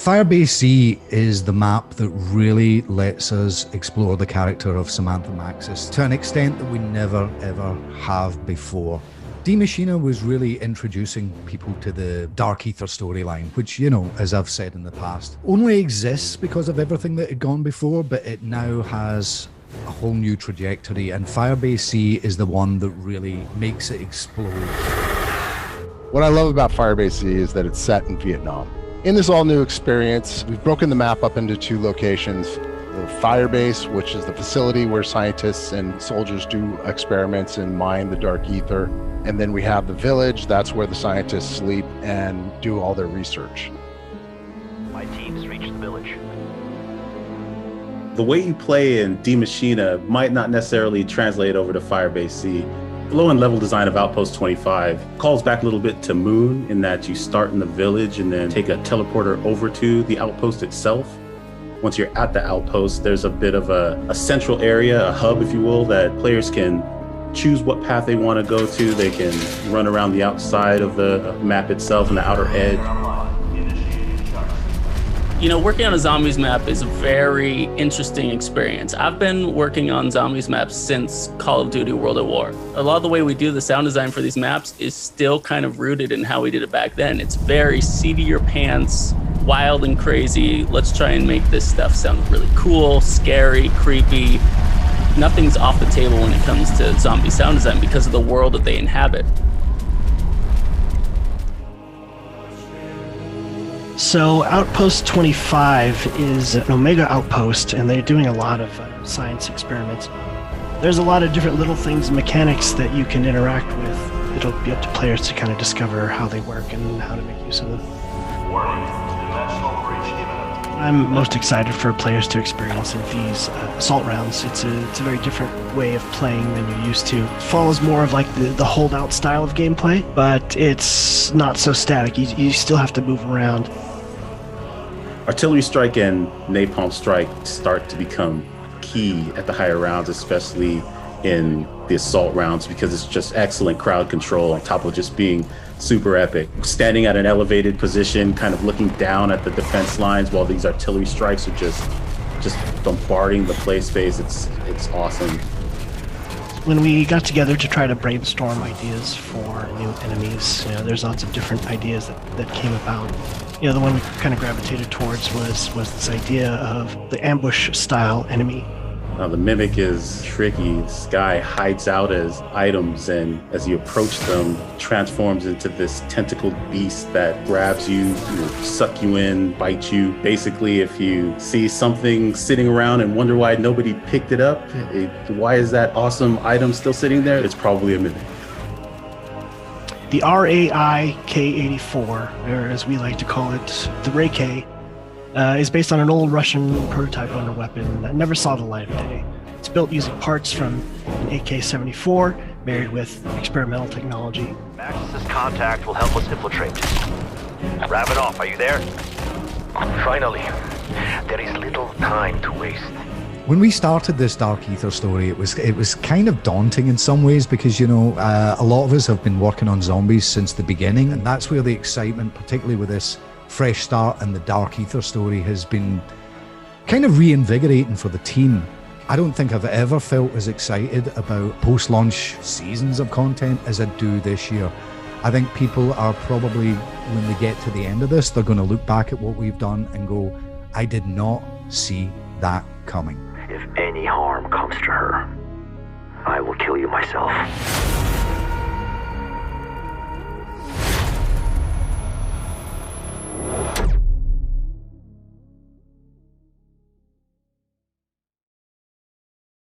Firebase Sea is the map that really lets us explore the character of Samantha Maxis to an extent that we never ever have before. D Machina was really introducing people to the Dark Ether storyline, which, you know, as I've said in the past, only exists because of everything that had gone before, but it now has a whole new trajectory, and Firebase Sea is the one that really makes it explode. What I love about Firebase Sea is that it's set in Vietnam. In this all-new experience, we've broken the map up into two locations. The Firebase, which is the facility where scientists and soldiers do experiments and mine the dark ether. And then we have the village, that's where the scientists sleep and do all their research. My team's reached the village. The way you play in D Machina might not necessarily translate over to Firebase Sea. The low-end level design of Outpost 25 calls back a little bit to Moon in that you start in the village and then take a teleporter over to the outpost itself. Once you're at the outpost, there's a bit of a central area, a hub, if you will, that players can choose what path they want to go to. They can run around the outside of the map itself and the outer edge. You know, working on a zombies map is a very interesting experience. I've been working on zombies maps since Call of Duty World at War. A lot of the way we do the sound design for these maps is still kind of rooted in how we did it back then. It's very seat of your pants, wild and crazy. Let's try and make this stuff sound really cool, scary, creepy. Nothing's off the table when it comes to zombie sound design because of the world that they inhabit. So Outpost 25 is an Omega outpost, and they're doing a lot of science experiments. There's a lot of different little things, mechanics that you can interact with. It'll be up to players to kind of discover how they work and how to make use of them. I'm most excited for players to experience these assault rounds. It's a very different way of playing than you're used to. It follows more of like the holdout style of gameplay, but it's not so static. You still have to move around. Artillery strike and napalm strike start to become key at the higher rounds, especially in the assault rounds, because it's just excellent crowd control on top of just being super epic. Standing at an elevated position, kind of looking down at the defense lines while these artillery strikes are just bombarding the play space. It's awesome. When we got together to try to brainstorm ideas for new enemies, you know, there's lots of different ideas that came about. You know, the one we kind of gravitated towards was this idea of the ambush style enemy. The Mimic is tricky. This guy hides out as items, and as you approach them, transforms into this tentacled beast that grabs you, suck you in, bite you. Basically, if you see something sitting around and wonder why nobody picked it up, why is that awesome item still sitting there? It's probably a Mimic. The RAI-K84, or as we like to call it, the Ray-K, is based on an old Russian prototype wonder weapon that never saw the light of day. It's built using parts from an AK-74, married with experimental technology. Maxis' contact will help us infiltrate. Ravenov, are you there? Finally. There is little time to waste. When we started this Dark Ether story, it was kind of daunting in some ways because, you know, a lot of us have been working on zombies since the beginning, and that's where the excitement, particularly with this fresh start and the Dark Ether story, has been kind of reinvigorating for the team. I don't think I've ever felt as excited about post-launch seasons of content as I do this year. I think people are probably, when they get to the end of this, they're going to look back at what we've done and go, I did not see that coming. If any harm comes to her, I will kill you myself.